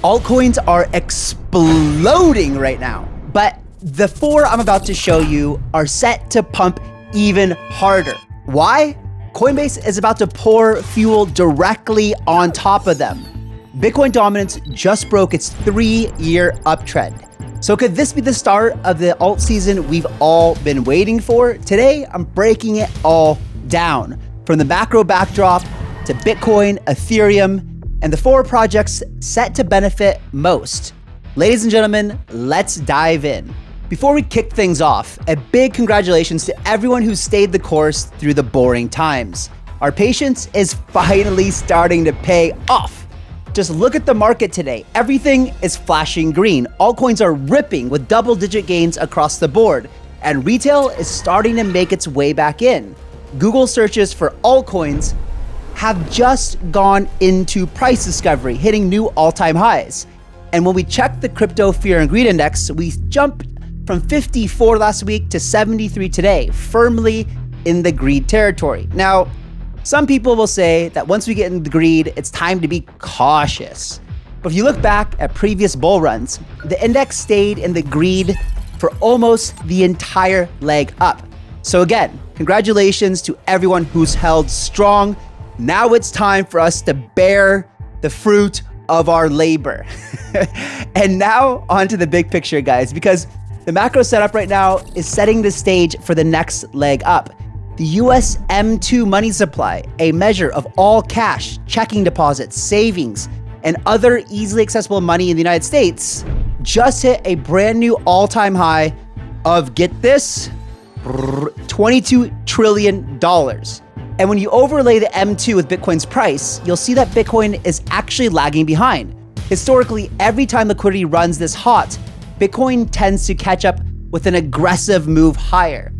Altcoins are exploding right now, but the four I'm about to show you are set to pump even harder. Why? Coinbase is about to pour fuel directly on top of them. Bitcoin dominance just broke its 3-year uptrend. So could this be the start of the alt season we've all been waiting for? Today, I'm breaking it all down, from the macro backdrop to Bitcoin, Ethereum, and the four projects set to benefit most. Ladies and gentlemen, let's dive in. Before we kick things off, a big congratulations to everyone who stayed the course through the boring times. Our patience is finally starting to pay off. Just look at the market today. Everything is flashing green. Altcoins are ripping with double-digit gains across the board, and retail is starting to make its way back in. Google searches for altcoins have just gone into price discovery, hitting new all-time highs. And when we check the crypto fear and greed index, we jumped from 54 last week to 73 today, firmly in the greed territory. Now, some people will say that once we get into greed, it's time to be cautious. But if you look back at previous bull runs, the index stayed in the greed for almost the entire leg up. So again, congratulations to everyone who's held strong. Now it's time for us to bear the fruit of our labor. And now onto the big picture, guys, because the macro setup right now is setting the stage for the next leg up. The US M2 money supply, a measure of all cash, checking deposits, savings, and other easily accessible money in the United States, just hit a brand new all-time high of, get this, $22 trillion. And when you overlay the M2 with Bitcoin's price, you'll see that Bitcoin is actually lagging behind. Historically, every time liquidity runs this hot, Bitcoin tends to catch up with an aggressive move higher.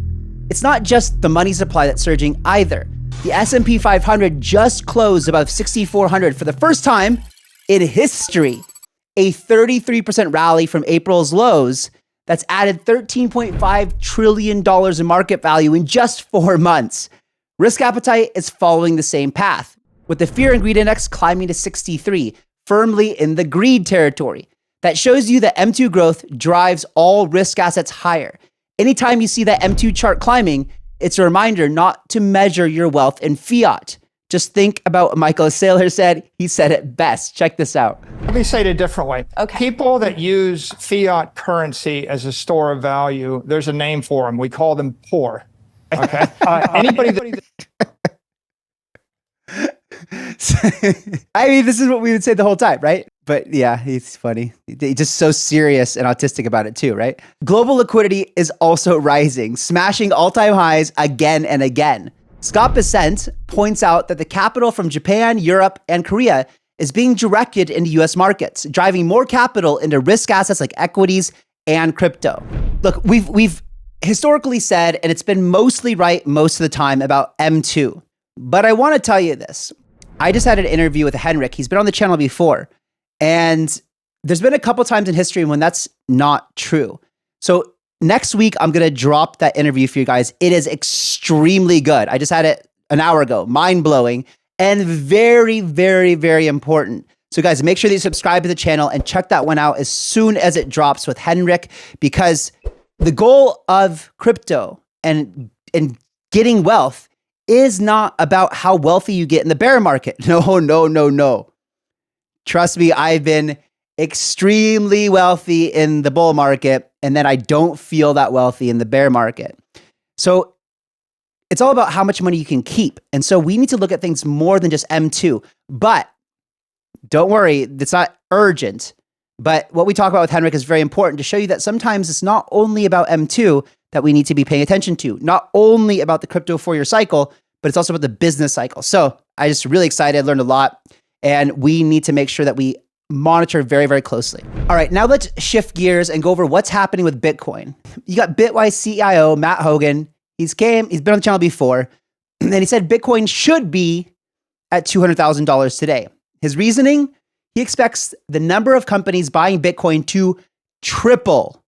It's not just the money supply that's surging either. The S&P 500 just closed above 6,400 for the first time in history, a 33% rally from April's lows that's added $13.5 trillion in market value in just 4 months. Risk appetite is following the same path, with the fear and greed index climbing to 63, firmly in the greed territory. That shows you that M2 growth drives all risk assets higher. Anytime you see that M2 chart climbing, it's a reminder not to measure your wealth in fiat. Just think about what Michael Saylor said. He said it best. Check this out. Let me say it a different way. Okay. People that use fiat currency as a store of value, there's a name for them. We call them poor. Okay. Anybody that I mean, this is what we would say the whole time, right? But yeah, he's funny. He's just so serious and autistic about it too, right? Global liquidity is also rising, smashing all-time highs again and again. Scott Bessent points out that the capital from Japan, Europe, and Korea is being directed into US markets, driving more capital into risk assets like equities and crypto. Look, we've historically said, and it's been mostly right most of the time, about M2. But I want to tell you this. I just had an interview with Henrik. He's been on the channel before. And there's been a couple times in history when that's not true. So next week, I'm going to drop that interview for you guys. It is extremely good. I just had it an hour ago. Mind-blowing and very, very, very important. So guys, make sure that you subscribe to the channel and check that one out as soon as it drops with Henrik, because the goal of crypto and getting wealth is not about how wealthy you get in the bear market. No. Trust me, I've been extremely wealthy in the bull market, and then I don't feel that wealthy in the bear market. So it's all about how much money you can keep. And so we need to look at things more than just M2. But don't worry, it's not urgent. But what we talk about with Henrik is very important to show you that sometimes it's not only about M2 that we need to be paying attention to, not only about the crypto 4-year cycle, but it's also about the business cycle. So I just really excited, learned a lot, and we need to make sure that we monitor very, very closely. All right, now let's shift gears and go over what's happening with Bitcoin. You got Bitwise CIO, Matt Hogan. He's been on the channel before, and he said Bitcoin should be at $200,000 today. His reasoning, he expects the number of companies buying Bitcoin to triple.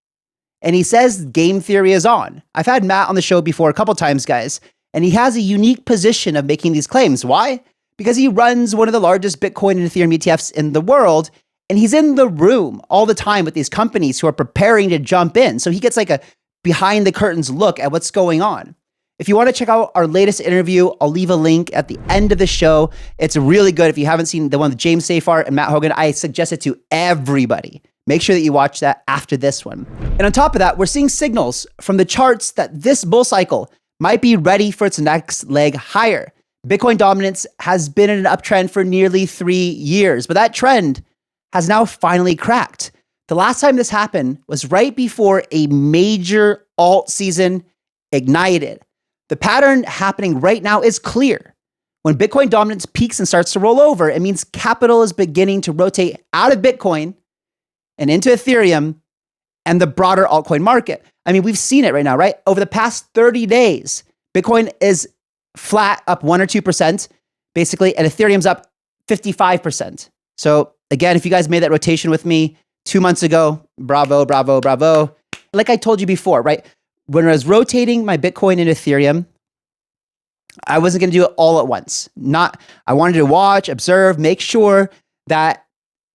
And he says game theory is on. I've had Matt on the show before a couple times, guys, and he has a unique position of making these claims. Why? Because he runs one of the largest Bitcoin and Ethereum ETFs in the world, And he's in the room all the time with these companies who are preparing to jump in. So he gets like a behind the curtains look at what's going on. If you want to check out our latest interview, I'll leave a link at the end of the show. It's really good. If you haven't seen the one with James Safar and Matt Hogan, I suggest it to everybody. Make sure that you watch that after this one. And on top of that, we're seeing signals from the charts that this bull cycle might be ready for its next leg higher. Bitcoin dominance has been in an uptrend for nearly 3 years, but that trend has now finally cracked. The last time this happened was right before a major alt season ignited. The pattern happening right now is clear. When Bitcoin dominance peaks and starts to roll over, it means capital is beginning to rotate out of Bitcoin and into Ethereum and the broader altcoin market. I mean, we've seen it right now, right? Over the past 30 days, Bitcoin is flat, up 1 or 2%, basically, and Ethereum's up 55%. So again, if you guys made that rotation with me 2 months ago, bravo, bravo, bravo. Like I told you before, right? When I was rotating my Bitcoin into Ethereum, I wasn't going to do it all at once. I wanted to watch, observe, make sure that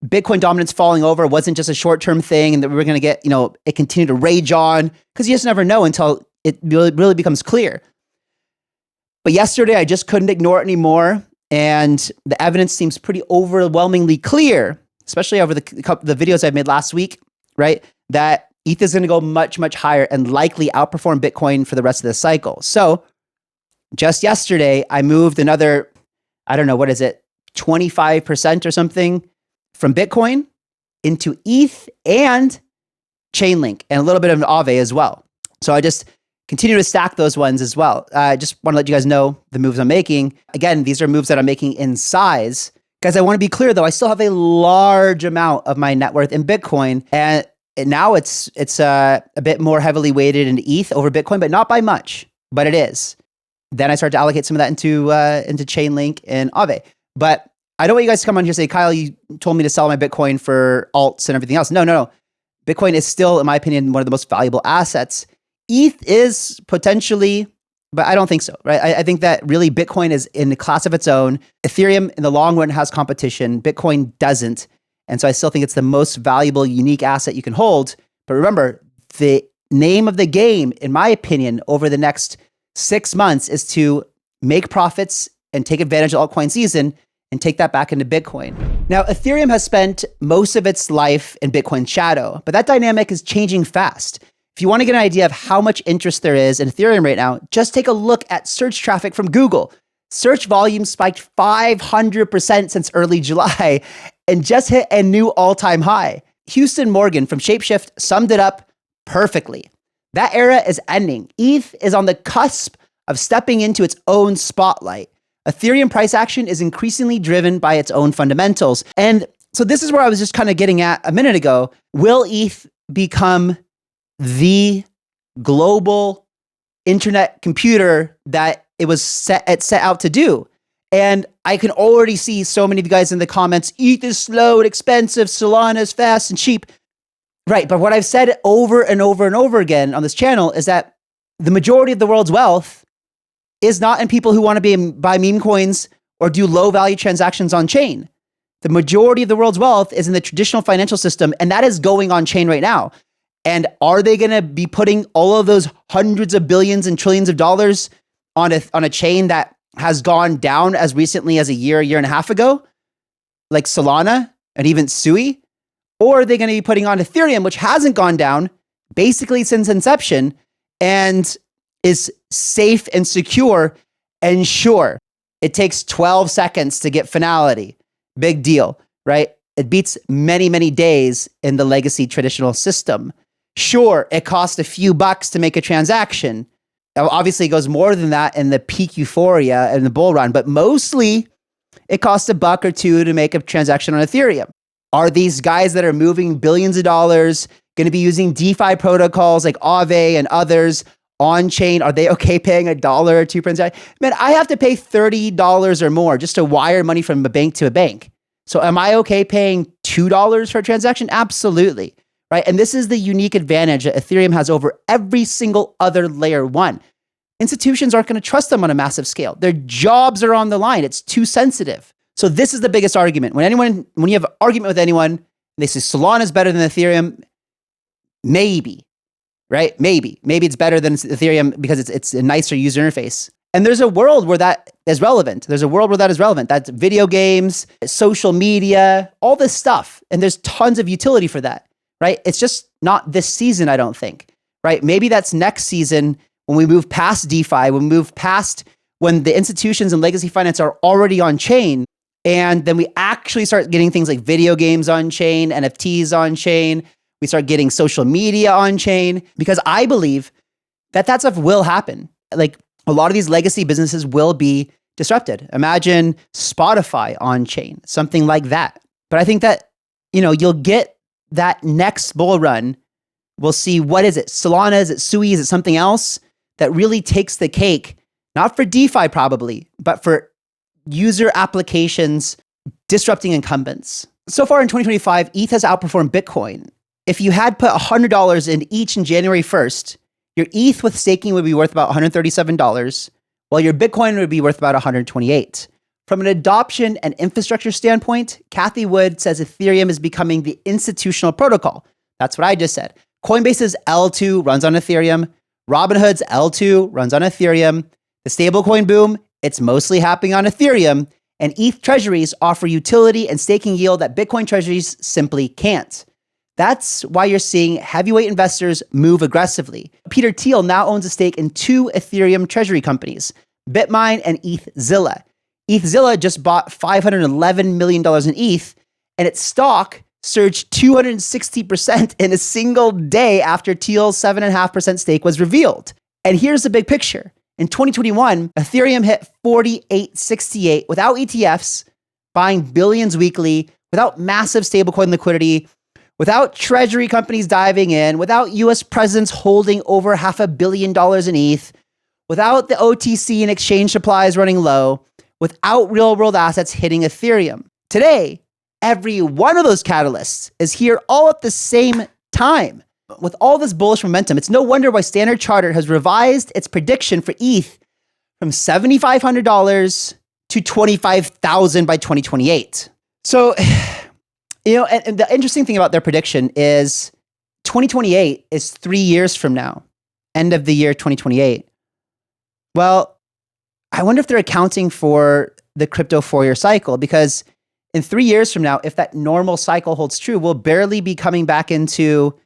Bitcoin dominance falling over wasn't just a short-term thing and that we were going to get, it continued to rage on, because you just never know until it really becomes clear. But yesterday, I just couldn't ignore it anymore. And the evidence seems pretty overwhelmingly clear, especially over the videos I made last week, right? That ETH is going to go much, much higher and likely outperform Bitcoin for the rest of the cycle. So just yesterday, I moved another, 25% or something from Bitcoin into ETH and Chainlink and a little bit of an AAVE as well. So I just continue to stack those ones as well. I just want to let you guys know the moves I'm making. Again, these are moves that I'm making in size. Guys, I want to be clear though, I still have a large amount of my net worth in Bitcoin, and now it's a bit more heavily weighted in ETH over Bitcoin, but not by much, but it is. Then I start to allocate some of that into Chainlink and AAVE. But I don't want you guys to come on here and say, Kyle, you told me to sell my Bitcoin for alts and everything else. No. Bitcoin is still, in my opinion, one of the most valuable assets. ETH is potentially, but I don't think so, right? I think that really Bitcoin is in a class of its own. Ethereum in the long run has competition. Bitcoin doesn't. And so I still think it's the most valuable, unique asset you can hold. But remember, the name of the game, in my opinion, over the next 6 months is to make profits and take advantage of altcoin season and take that back into Bitcoin. Now, Ethereum has spent most of its life in Bitcoin shadow, but that dynamic is changing fast. If you want to get an idea of how much interest there is in Ethereum right now, just take a look at search traffic from Google. Search volume spiked 500% since early July and just hit a new all-time high. Houston Morgan from Shapeshift summed it up perfectly. That era is ending. ETH is on the cusp of stepping into its own spotlight. Ethereum price action is increasingly driven by its own fundamentals. And so this is where I was just kind of getting at a minute ago. Will ETH become the global internet computer that it was set out to do? And I can already see so many of you guys in the comments, ETH is slow and expensive, Solana is fast and cheap. Right, but what I've said over and over and over again on this channel is that the majority of the world's wealth is not in people who want to buy meme coins or do low value transactions on chain. The majority of the world's wealth is in the traditional financial system, and that is going on chain right now. And are they going to be putting all of those hundreds of billions and trillions of dollars on a chain that has gone down as recently as a year and a half ago, like Solana and even Sui? Or are they going to be putting on Ethereum, which hasn't gone down basically since inception and is safe and secure? And sure, it takes 12 seconds to get finality. Big deal, right? It beats many, many days in the legacy traditional system. Sure, it costs a few bucks to make a transaction. Now, obviously, it goes more than that in the peak euphoria and the bull run, but mostly it costs $1 or $2 to make a transaction on Ethereum. Are these guys that are moving billions of dollars going to be using DeFi protocols like AAVE and others on chain? Are they okay paying $1 or $2 per transaction? Man, I have to pay $30 or more just to wire money from a bank to a bank. So am I okay paying $2 for a transaction? Absolutely. Right? And this is the unique advantage that Ethereum has over every single other layer one. Institutions aren't going to trust them on a massive scale. Their jobs are on the line. It's too sensitive. So this is the biggest argument. When you have an argument with anyone They say Solana is better than Ethereum. Maybe, right? Maybe it's better than Ethereum because it's a nicer user interface. And there's a world where that is relevant. That's video games, social media, all this stuff. And there's tons of utility for that, right? It's just not this season, I don't think, right? Maybe that's next season when we move past DeFi, when the institutions and legacy finance are already on chain. And then we actually start getting things like video games on chain, NFTs on chain. We start getting social media on chain, because I believe that stuff will happen. Like, a lot of these legacy businesses will be disrupted. Imagine Spotify on chain, something like that. But I think that, you'll get that next bull run. We'll see, what is it? Solana, is it Sui? Is it something else that really takes the cake? Not for DeFi probably, but for user applications disrupting incumbents. So far in 2025, ETH has outperformed Bitcoin. If you had put $100 in each in January 1st, your ETH with staking would be worth about $137, while your Bitcoin would be worth about $128. From an adoption and infrastructure standpoint, Cathie Wood says Ethereum is becoming the institutional protocol. That's what I just said. Coinbase's L2 runs on Ethereum. Robinhood's L2 runs on Ethereum. The stablecoin boom, it's mostly happening on Ethereum. And ETH treasuries offer utility and staking yield that Bitcoin treasuries simply can't. That's why you're seeing heavyweight investors move aggressively. Peter Thiel now owns a stake in 2 Ethereum treasury companies, Bitmine and ETHZilla. ETHZilla just bought $511 million in ETH, and its stock surged 260% in a single day after Thiel's 7.5% stake was revealed. And here's the big picture. In 2021, Ethereum hit 4868 without ETFs, buying billions weekly, without massive stablecoin liquidity, without treasury companies diving in, without US presidents holding over $500 million in ETH, without the OTC and exchange supplies running low, without real world assets hitting Ethereum. Today, every one of those catalysts is here all at the same time. With all this bullish momentum, it's no wonder why Standard Chartered has revised its prediction for ETH from $7,500 to $25,000 by 2028. So, and the interesting thing about their prediction is 2028 is 3 years from now, end of the year 2028. Well, I wonder if they're accounting for the crypto 4-year cycle, because in 3 years from now, if that normal cycle holds true, we'll barely be coming back into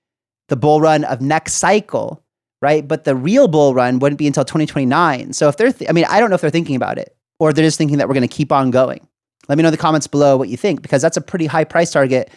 the bull run of next cycle, right? But the real bull run wouldn't be until 2029. So if I don't know if they're thinking about it, or they're just thinking that we're going to keep on going. Let me know in the comments below what you think, because that's a pretty high price target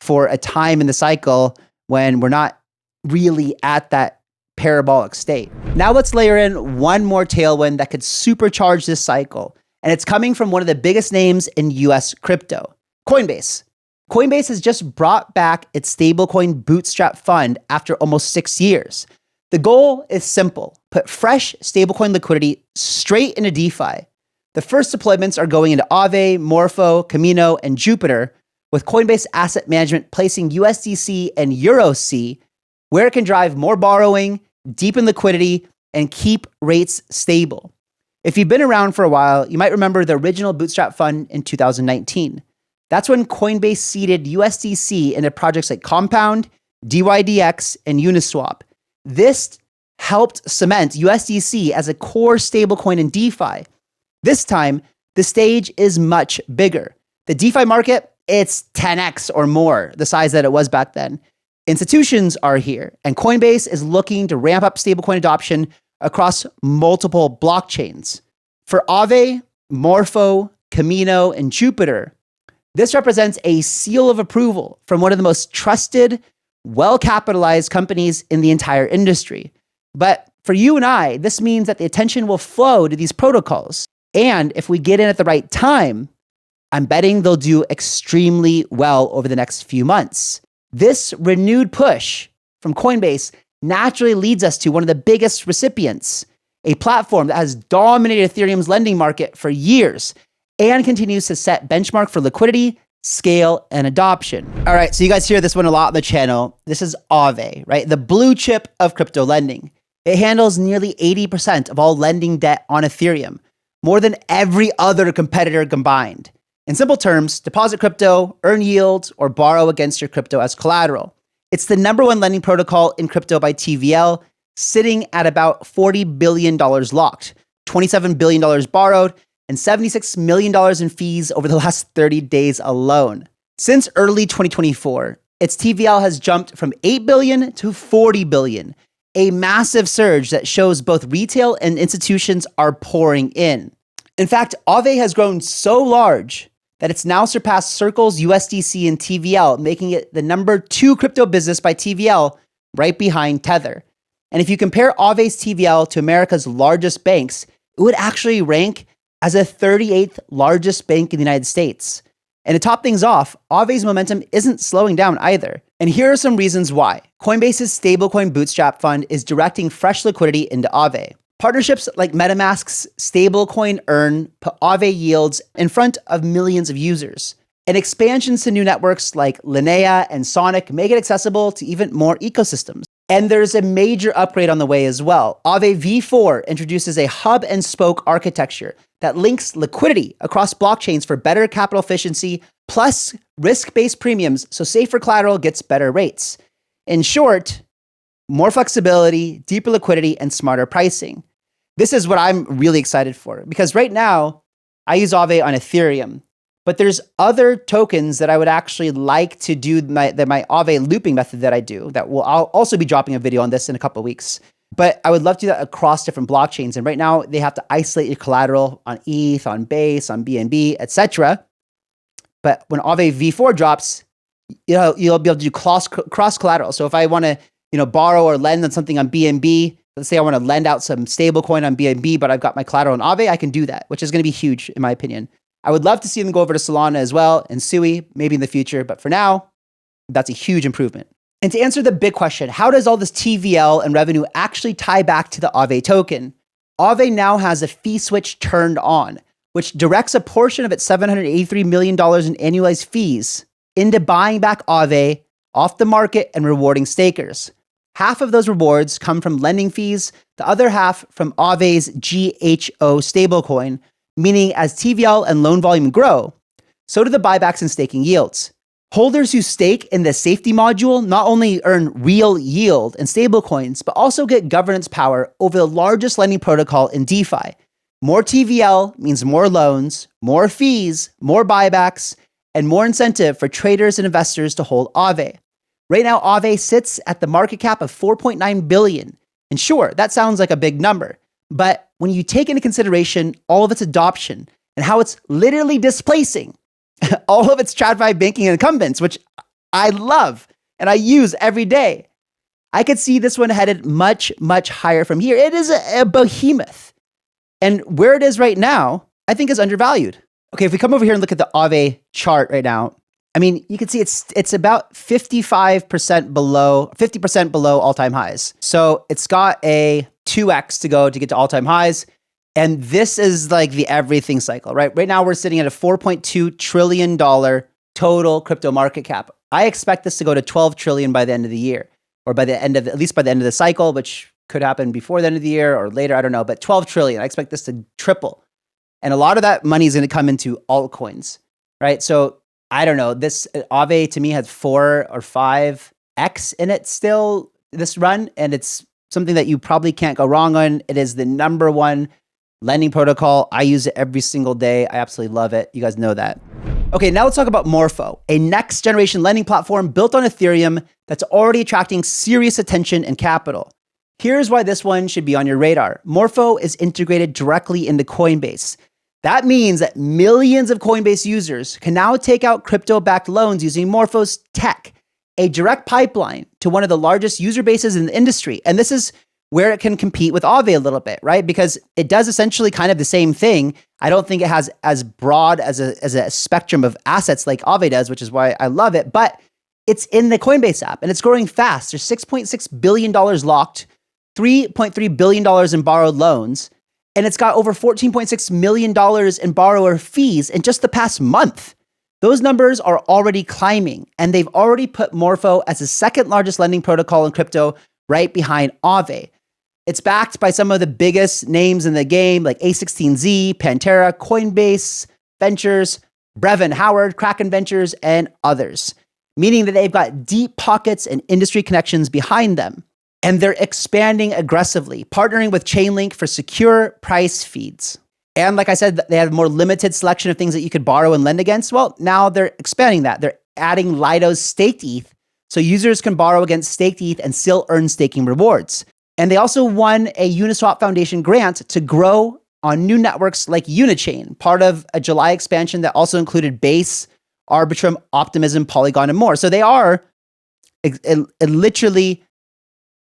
for a time in the cycle when we're not really at that parabolic state. Now let's layer in one more tailwind that could supercharge this cycle. And it's coming from one of the biggest names in US crypto, Coinbase. Coinbase has just brought back its stablecoin bootstrap fund after almost 6 years. The goal is simple: put fresh stablecoin liquidity straight into DeFi. The first deployments are going into AAVE, MORPHO, KAMINO, and Jupiter, with Coinbase Asset Management placing USDC and EURC where it can drive more borrowing, deepen liquidity, and keep rates stable. If you've been around for a while, you might remember the original Bootstrap Fund in 2019. That's when Coinbase seeded USDC into projects like Compound, DYDX, and Uniswap. This helped cement USDC as a core stablecoin in DeFi. This time, the stage is much bigger. The DeFi market, it's 10x or more the size that it was back then. Institutions are here, and Coinbase is looking to ramp up stablecoin adoption across multiple blockchains. For AAVE, MORPHO, KAMINO, and Jupiter, this represents a seal of approval from one of the most trusted, well-capitalized companies in the entire industry. But for you and I, this means that the attention will flow to these protocols. And if we get in at the right time, I'm betting they'll do extremely well over the next few months. This renewed push from Coinbase naturally leads us to one of the biggest recipients, a platform that has dominated Ethereum's lending market for years and continues to set benchmark for liquidity, scale, and adoption. All right, so you guys hear this one a lot on the channel. This is AAVE, right? The blue chip of crypto lending. It handles nearly 80% of all lending debt on Ethereum, more than every other competitor combined. In simple terms, deposit crypto, earn yield, or borrow against your crypto as collateral. It's the number one lending protocol in crypto by TVL, sitting at about $40 billion locked, $27 billion borrowed, and $76 million in fees over the last 30 days alone. Since early 2024, its TVL has jumped from 8 billion to 40 billion, a massive surge that shows both retail and institutions are pouring in. In fact, AAVE has grown so large that it's now surpassed Circle's USDC and TVL, making it the number 2 crypto business by TVL, right behind Tether. And if you compare AAVE's TVL to America's largest banks, it would actually rank as a 38th largest bank in the United States. And to top things off, AAVE's momentum isn't slowing down either. And here are some reasons why. Coinbase's stablecoin bootstrap fund is directing fresh liquidity into AAVE. Partnerships like MetaMask's stablecoin Earn put AAVE yields in front of millions of users. And expansions to new networks like Linnea and Sonic make it accessible to even more ecosystems. And there's a major upgrade on the way as well. AAVE v4 introduces a hub and spoke architecture that links liquidity across blockchains for better capital efficiency, plus risk-based premiums so safer collateral gets better rates. In short, more flexibility, deeper liquidity, and smarter pricing. This is what I'm really excited for, because right now I use AAVE on Ethereum, but there's other tokens that I would actually like to do my AAVE looping method that I do that I'll also be dropping a video on this in a couple of weeks. But I would love to do that across different blockchains. And right now they have to isolate your collateral on ETH, on Base, on BNB, etc. But when AAVE v4 drops, you'll be able to do cross collateral. So if I want to, borrow or lend on something on BNB, let's say I want to lend out some stablecoin on BNB, but I've got my collateral on AAVE, I can do that, which is going to be huge in my opinion. I would love to see them go over to Solana as well and Sui, maybe in the future. But for now, that's a huge improvement. And to answer the big question, how does all this TVL and revenue actually tie back to the AAVE token? AAVE now has a fee switch turned on, which directs a portion of its $783 million in annualized fees into buying back AAVE off the market and rewarding stakers. Half of those rewards come from lending fees, the other half from AAVE's GHO stablecoin, meaning as TVL and loan volume grow, so do the buybacks and staking yields. Holders who stake in the safety module not only earn real yield and stablecoins, but also get governance power over the largest lending protocol in DeFi. More TVL means more loans, more fees, more buybacks, and more incentive for traders and investors to hold AAVE. Right now, AAVE sits at the market cap of 4.9 billion. And sure, that sounds like a big number, but when you take into consideration all of its adoption and how it's literally displacing all of its TradFi banking incumbents, which I love and I use every day, I could see this one headed much, much higher from here. It is a behemoth. And where it is right now, I think is undervalued. Okay, if we come over here and look at the AAVE chart right now, I mean, you can see it's about 50% below all-time highs. So it's got a 2x to go to get to all-time highs. And this is like the everything cycle, right? Right now we're sitting at a $4.2 trillion total crypto market cap. I expect this to go to 12 trillion by the end of the year, or at least by the end of the cycle, which could happen before the end of the year or later, I don't know, but 12 trillion, I expect this to triple. And a lot of that money is going to come into altcoins, right? So I don't know, this AAVE to me has 4 or 5x in it still this run, and it's something that you probably can't go wrong on. It is the number one lending protocol. I use it every single day. I absolutely love it. You guys know that. Okay, now let's talk about MORPHO, a next generation lending platform built on Ethereum that's already attracting serious attention and capital. Here's why this one should be on your radar. MORPHO is integrated directly into Coinbase. That means that millions of Coinbase users can now take out crypto-backed loans using MORPHO's tech, a direct pipeline to one of the largest user bases in the industry. And this is where it can compete with AAVE a little bit, right? Because it does essentially kind of the same thing. I don't think it has as broad as a spectrum of assets like AAVE does, which is why I love it, but it's in the Coinbase app and it's growing fast. There's $6.6 billion locked, $3.3 billion in borrowed loans, and it's got over $14.6 million in borrower fees in just the past month. Those numbers are already climbing, and they've already put MORPHO as the second largest lending protocol in crypto, right behind AAVE. It's backed by some of the biggest names in the game, like A16Z, Pantera, Coinbase Ventures, Brevin Howard, Kraken Ventures, and others, meaning that they've got deep pockets and industry connections behind them. And they're expanding aggressively, partnering with Chainlink for secure price feeds. And like I said, they have a more limited selection of things that you could borrow and lend against. Well, now they're expanding that. They're adding Lido's staked ETH, so users can borrow against staked ETH and still earn staking rewards. And they also won a Uniswap Foundation grant to grow on new networks like Unichain, part of a July expansion that also included Base, Arbitrum, Optimism, Polygon, and more. So they are literally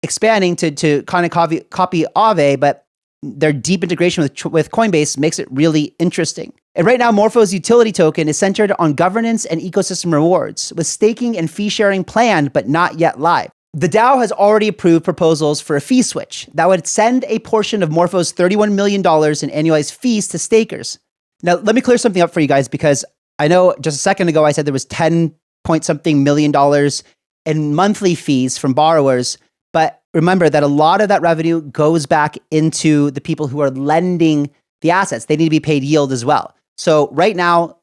expanding to kind of copy AAVE, but their deep integration with Coinbase makes it really interesting. And right now, MORPHO's utility token is centered on governance and ecosystem rewards, with staking and fee sharing planned, but not yet live. The DAO has already approved proposals for a fee switch that would send a portion of MORPHO's $31 million in annualized fees to stakers. Now, let me clear something up for you guys, because I know just a second ago I said there was 10 point something million dollars in monthly fees from borrowers. But remember that a lot of that revenue goes back into the people who are lending the assets. They need to be paid yield as well. So right now,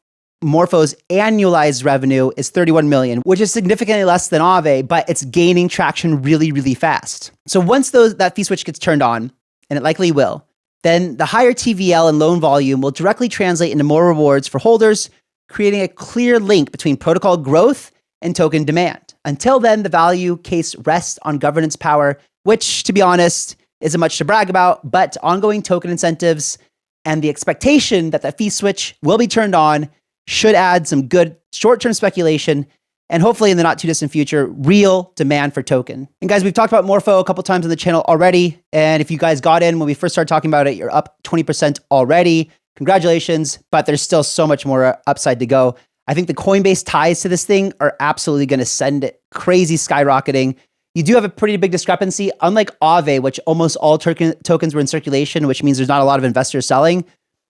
MORPHO's annualized revenue is 31 million, which is significantly less than AAVE, but it's gaining traction really, really fast. So once that fee switch gets turned on, and it likely will, then the higher TVL and loan volume will directly translate into more rewards for holders, creating a clear link between protocol growth and token demand. Until then, the value case rests on governance power, which, to be honest, isn't much to brag about, but ongoing token incentives and the expectation that the fee switch will be turned on should add some good short-term speculation and hopefully in the not too distant future, real demand for token. And guys, we've talked about MORPHO a couple times on the channel already. And if you guys got in when we first started talking about it, you're up 20% already. Congratulations, but there's still so much more upside to go. I think the Coinbase ties to this thing are absolutely going to send it crazy skyrocketing. You do have a pretty big discrepancy, unlike AAVE, which almost all tokens were in circulation, which means there's not a lot of investors selling.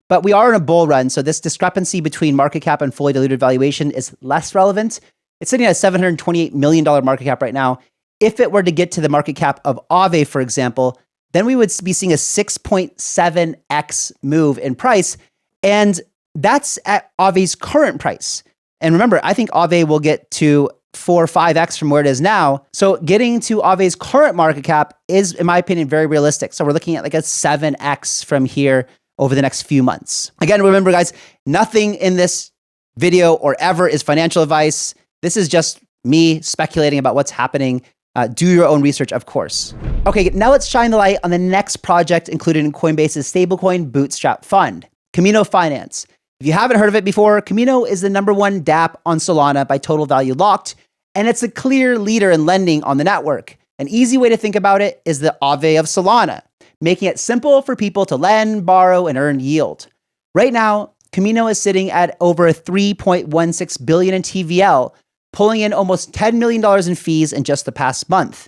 But we are in a bull run, so this discrepancy between market cap and fully diluted valuation is less relevant. It's sitting at a $728 million market cap right now. If it were to get to the market cap of AAVE, for example, then we would be seeing a 6.7x move in price. And that's at AAVE's current price. And remember, I think AAVE will get to 4 or 5x from where it is now. So getting to AAVE's current market cap is, in my opinion, very realistic. So we're looking at like a 7x from here over the next few months. Again, remember guys, nothing in this video or ever is financial advice. This is just me speculating about what's happening. Do your own research, of course. Okay, now let's shine the light on the next project included in Coinbase's stablecoin bootstrap fund, KAMINO Finance. If you haven't heard of it before, KAMINO is the #1 dApp on Solana by total value locked, and it's a clear leader in lending on the network. An easy way to think about it is the AAVE of Solana, making it simple for people to lend, borrow, and earn yield. Right now, KAMINO is sitting at over $3.16 billion in TVL, pulling in almost $10 million in fees in just the past month.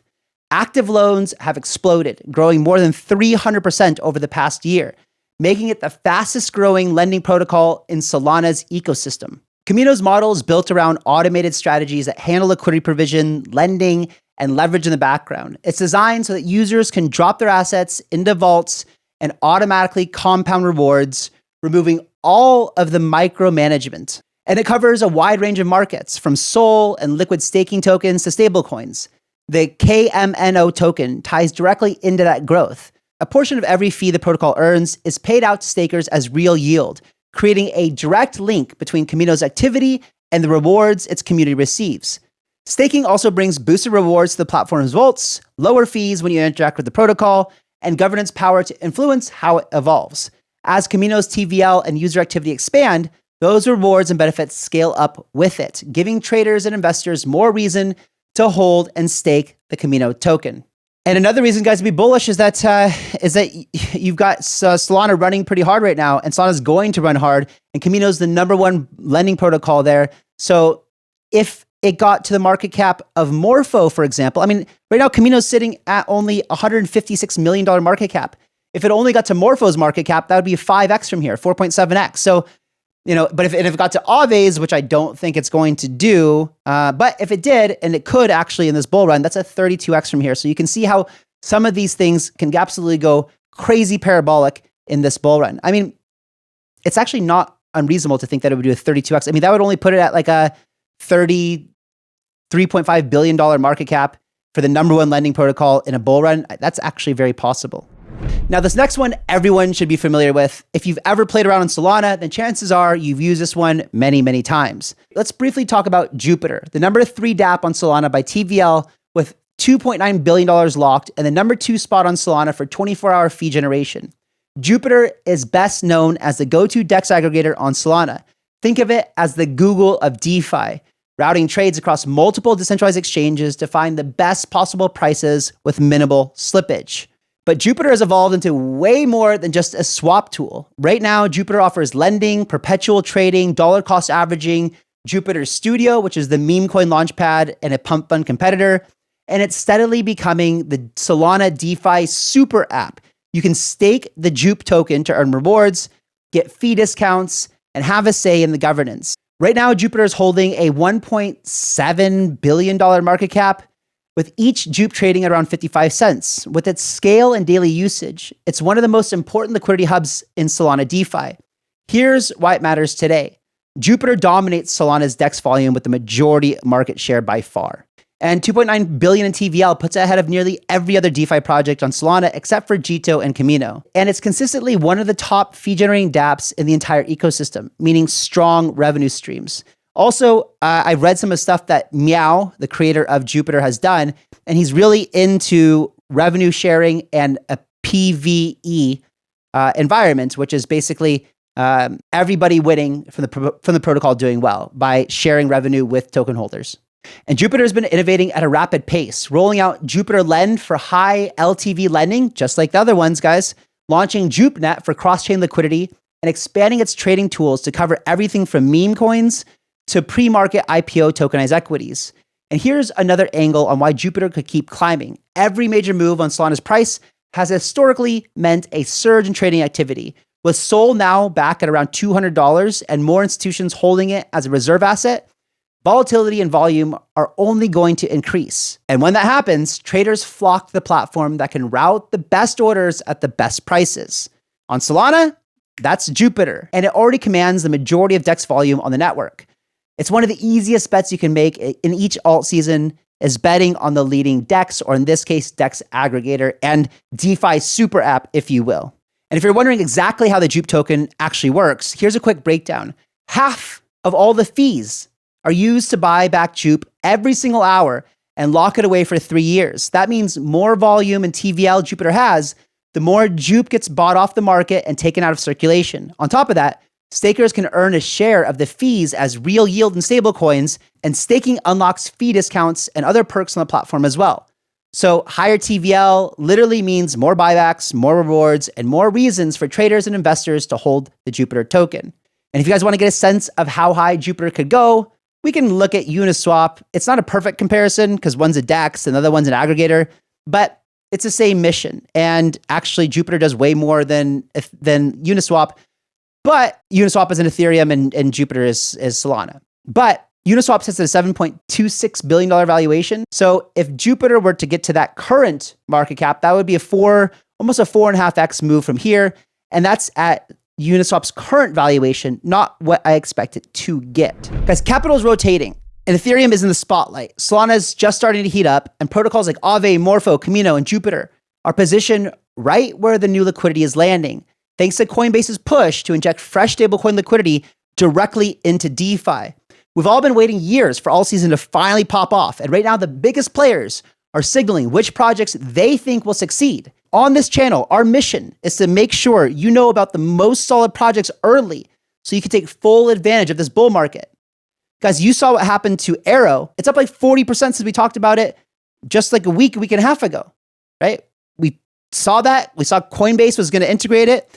Active loans have exploded, growing more than 300% over the past year, making it the fastest growing lending protocol in Solana's ecosystem. KAMINO's model is built around automated strategies that handle liquidity provision, lending, and leverage in the background. It's designed so that users can drop their assets into vaults and automatically compound rewards, removing all of the micromanagement. And it covers a wide range of markets, from SOL and liquid staking tokens to stablecoins. The KAMINO token ties directly into that growth. A portion of every fee the protocol earns is paid out to stakers as real yield, creating a direct link between KAMINO's activity and the rewards its community receives. Staking also brings boosted rewards to the platform's vaults, lower fees when you interact with the protocol, and governance power to influence how it evolves. As KAMINO's TVL and user activity expand, those rewards and benefits scale up with it, giving traders and investors more reason to hold and stake the KAMINO token. And another reason, guys, to be bullish is that you've got Solana running pretty hard right now, and Solana's going to run hard, and KAMINO is the #1 lending protocol there. So if it got to the market cap of MORPHO, for example, I mean, right now KAMINO's sitting at only $156 million market cap. If it only got to MORPHO's market cap, that would be 5x from here, 4.7x. So, but if it got to AAVE's, which I don't think it's going to do, but if it did, and it could actually in this bull run, that's a 32x from here. So you can see how some of these things can absolutely go crazy parabolic in this bull run. I mean, it's actually not unreasonable to think that it would do a 32x. I mean, that would only put it at like a $33.5 billion market cap for the #1 lending protocol in a bull run. That's actually very possible. Now, this next one, everyone should be familiar with. If you've ever played around on Solana, then chances are you've used this one many, many times. Let's briefly talk about Jupiter, the #3 dApp on Solana by TVL with $2.9 billion locked and the #2 spot on Solana for 24-hour fee generation. Jupiter is best known as the go-to DEX aggregator on Solana. Think of it as the Google of DeFi, routing trades across multiple decentralized exchanges to find the best possible prices with minimal slippage. But Jupiter has evolved into way more than just a swap tool. Right now, Jupiter offers lending, perpetual trading, dollar cost averaging, Jupiter Studio, which is the meme coin launchpad and a pump fund competitor. And it's steadily becoming the Solana DeFi super app. You can stake the Jupe token to earn rewards, get fee discounts, and have a say in the governance. Right now, Jupiter is holding a $1.7 billion market cap, with each Jupe trading at around 55 cents. With its scale and daily usage, it's one of the most important liquidity hubs in Solana DeFi. Here's why it matters today. Jupiter dominates Solana's DEX volume with the majority market share by far. And 2.9 billion in TVL puts it ahead of nearly every other DeFi project on Solana except for Xapo and KAMINO. And it's consistently one of the top fee-generating dApps in the entire ecosystem, meaning strong revenue streams. Also, I've read some of the stuff that Meow, the creator of Jupiter, has done, and he's really into revenue sharing and a PvE environment, which is basically everybody winning from the protocol doing well by sharing revenue with token holders. And Jupiter has been innovating at a rapid pace, rolling out Jupiter Lend for high LTV lending, just like the other ones, guys, launching JupeNet for cross-chain liquidity, and expanding its trading tools to cover everything from meme coins to pre-market IPO tokenized equities. And here's another angle on why Jupiter could keep climbing. Every major move on Solana's price has historically meant a surge in trading activity, with Sol now back at around $200 and more institutions holding it as a reserve asset. Volatility and volume are only going to increase. And when that happens, traders flock to the platform that can route the best orders at the best prices. On Solana, that's Jupiter, and it already commands the majority of DEX volume on the network. It's one of the easiest bets you can make in each alt season is betting on the leading DEX, or in this case, DEX aggregator and DeFi super app, if you will. And if you're wondering exactly how the Jupe token actually works, here's a quick breakdown. Half of all the fees are used to buy back Jupe every single hour and lock it away for 3 years. That means more volume and TVL Jupiter has, the more Jupe gets bought off the market and taken out of circulation. On top of that, stakers can earn a share of the fees as real yield in stablecoins, and staking unlocks fee discounts and other perks on the platform as well. So higher TVL literally means more buybacks, more rewards, and more reasons for traders and investors to hold the Jupiter token. And if you guys want to get a sense of how high Jupiter could go, we can look at Uniswap. It's not a perfect comparison because one's a DEX and the other one's an aggregator, but it's the same mission. And actually, Jupiter does way more than Uniswap. But Uniswap is an Ethereum and Jupiter is Solana. But Uniswap sits at a $7.26 billion valuation. So if Jupiter were to get to that current market cap, that would be almost a 4.5x move from here. And that's at Uniswap's current valuation, not what I expect it to get. Guys, capital is rotating and Ethereum is in the spotlight. Solana is just starting to heat up, and protocols like AAVE, MORPHO, KAMINO, and Jupiter are positioned right where the new liquidity is landing, thanks to Coinbase's push to inject fresh stablecoin liquidity directly into DeFi. We've all been waiting years for Altseason to finally pop off, and right now the biggest players are signaling which projects they think will succeed. On this channel, our mission is to make sure you know about the most solid projects early so you can take full advantage of this bull market. Guys, you saw what happened to Arrow. It's up like 40% since we talked about it just like a week and a half ago, right? We saw that. We saw Coinbase was going to integrate it,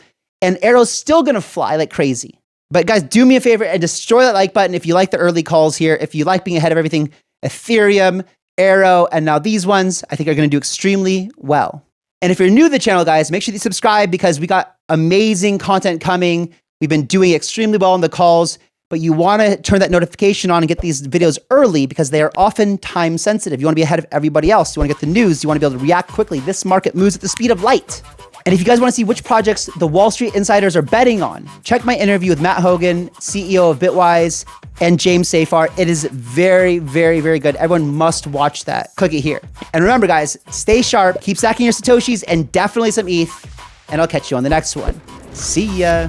and Arrow's still going to fly like crazy. But guys, do me a favor and destroy that like button if you like the early calls here, if you like being ahead of everything. Ethereum, Arrow, and now these ones, I think are going to do extremely well. And if you're new to the channel, guys, make sure you subscribe because we got amazing content coming. We've been doing extremely well on the calls, but you want to turn that notification on and get these videos early because they are often time sensitive. You want to be ahead of everybody else. You want to get the news. You want to be able to react quickly. This market moves at the speed of light. And if you guys want to see which projects the Wall Street insiders are betting on, check my interview with Matt Hogan, CEO of Bitwise, and James Safar. It is very, very, very good. Everyone must watch that. Click it here. And remember, guys, stay sharp, keep stacking your Satoshis, and definitely some ETH. And I'll catch you on the next one. See ya.